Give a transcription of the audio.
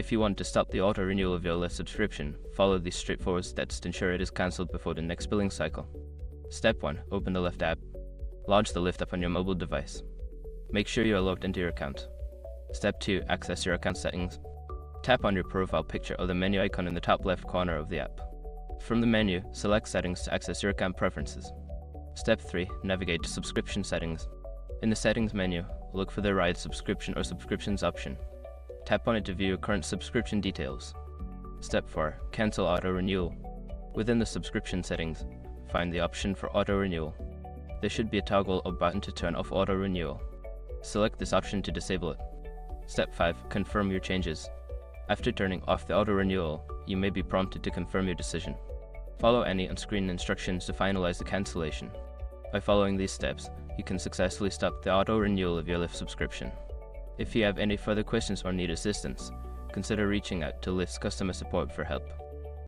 If you want to stop the auto-renewal of your Lyft subscription, follow these straightforward steps to ensure it is cancelled before the next billing cycle. Step 1. Open the Lyft app. Launch the Lyft app on your mobile device. Make sure you are logged into your account. Step 2. Access your account settings. Tap on your profile picture or the menu icon in the top left corner of the app. From the menu, select Settings to access your account preferences. Step 3. Navigate to Subscription Settings. In the Settings menu, look for the Ride Subscription or Subscriptions option. Tap on it to view your current subscription details. Step 4. Cancel auto-renewal. Within the subscription settings, find the option for auto-renewal. There should be a toggle or button to turn off auto-renewal. Select this option to disable it. Step 5. Confirm your changes. After turning off the auto-renewal, you may be prompted to confirm your decision. Follow any on-screen instructions to finalize the cancellation. By following these steps, you can successfully stop the auto-renewal of your Lyft subscription. If you have any further questions or need assistance, consider reaching out to Lyft's customer support for help.